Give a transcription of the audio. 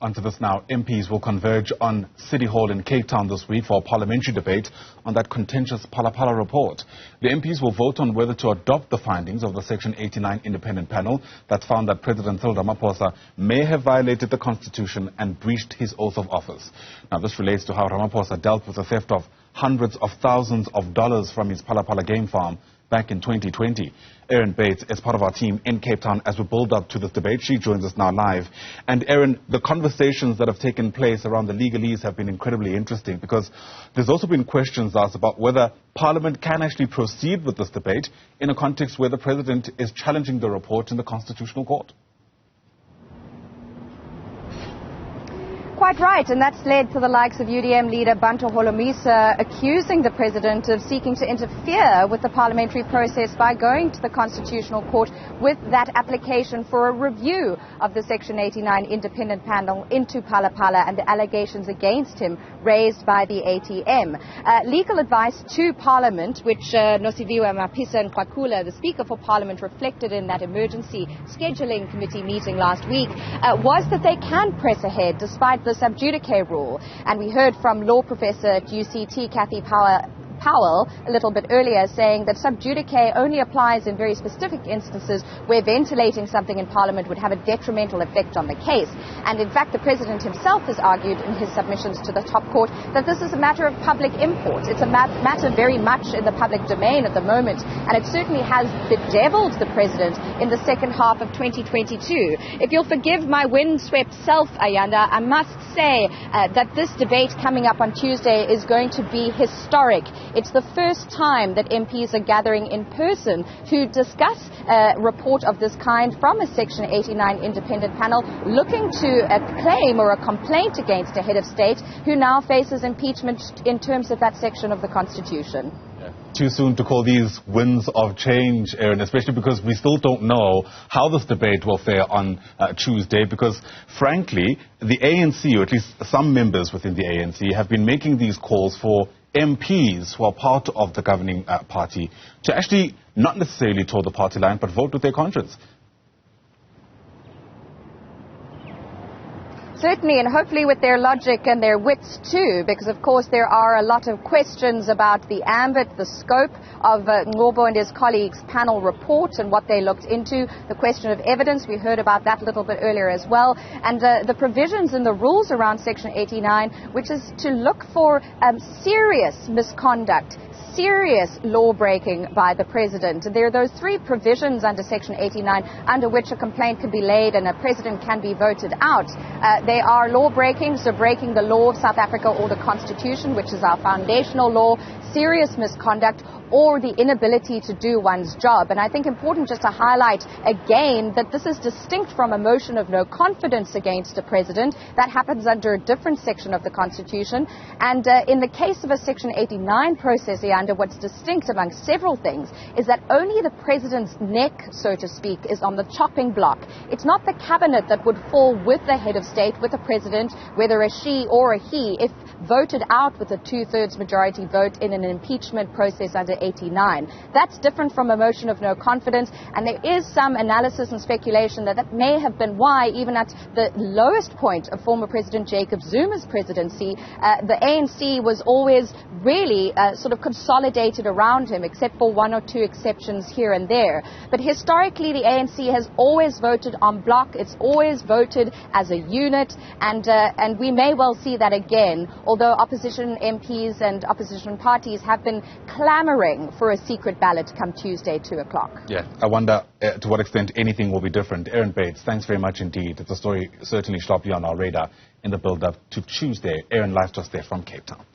Onto this now. MPs will converge on City Hall in Cape Town this week for a parliamentary debate on that contentious Phala Phala report. The MPs will vote on whether to adopt the findings of the Section 89 independent panel that found that President Cyril Ramaphosa may have violated the Constitution and breached his oath of office. Now, this relates to how Ramaphosa dealt with the theft of hundreds of thousands of dollars from his Phala Phala game farm back in 2020. Erin is part of our team in Cape Town as we build up to this debate. She joins us now live. And Erin, the conversations that have taken place around the legalese have been incredibly interesting, because there's also been questions asked about whether Parliament can actually proceed with this debate in a context where the President is challenging the report in the Constitutional Court. Quite right, and that's led to the likes of UDM leader Bantu Holomisa accusing the President of seeking to interfere with the parliamentary process by going to the Constitutional Court with that application for a review of the Section 89 independent panel into Phala Phala and the allegations against him raised by the ATM. Legal advice to Parliament, which Nosiviwe Mapisa and Kwakula, the Speaker for Parliament, reflected in that emergency scheduling committee meeting last week, was that they can press ahead despite the sub judice rule. And we heard from law professor at UCT, Kathy Powell, a little bit earlier, saying that sub judice only applies in very specific instances where ventilating something in Parliament would have a detrimental effect on the case. And in fact, the President himself has argued in his submissions to the top court that this is a matter of public import. It's a matter very much in the public domain at the moment, and it certainly has bedeviled the President in the second half of 2022. If you'll forgive my windswept self, Ayanda, I must say that this debate coming up on Tuesday is going to be historic. It's the first time that MPs are gathering in person to discuss a report of this kind from a Section 89 independent panel looking to a claim or a complaint against a head of state who now faces impeachment in terms of that section of the Constitution. Too soon to call these winds of change, Erin, especially because we still don't know how this debate will fare on Tuesday, because frankly, the ANC, or at least some members within the ANC, have been making these calls for MPs who are part of the governing party to actually not necessarily toe the party line, but vote with their conscience. Certainly, and hopefully with their logic and their wits too, because of course there are a lot of questions about the ambit, the scope of Ngobo and his colleagues' panel report and what they looked into, the question of evidence. We heard about that a little bit earlier as well, and the provisions in the rules around Section 89, which is to look for serious misconduct, serious law-breaking by the President. There are those three provisions under Section 89 under which a complaint can be laid and a President can be voted out. They are law-breaking, so breaking the law of South Africa or the Constitution, which is our foundational law, serious misconduct, or the inability to do one's job. And I think important just to highlight again that this is distinct from a motion of no confidence against a president. That happens under a different section of the Constitution. And in the case of a Section 89 process, under what's distinct among several things is that only the president's neck, so to speak, is on the chopping block. It's not the cabinet that would fall with the head of state, with the president, whether a she or a he, if voted out with a 2/3 majority vote in an impeachment process under 89. That's different from a motion of no confidence, and there is some analysis and speculation that that may have been why, even at the lowest point of former President Jacob Zuma's presidency, the ANC was always really sort of consolidated around him, except for one or two exceptions here and there. But historically, the ANC has always voted en bloc. It's always voted as a unit, and we may well see that again, although opposition MPs and opposition parties have been clamoring for a secret ballot come Tuesday, 2 o'clock. Yeah, I wonder to what extent anything will be different. Erin, thanks very much indeed. It's a story certainly sharply on our radar in the build-up to Tuesday. Erin live just there from Cape Town.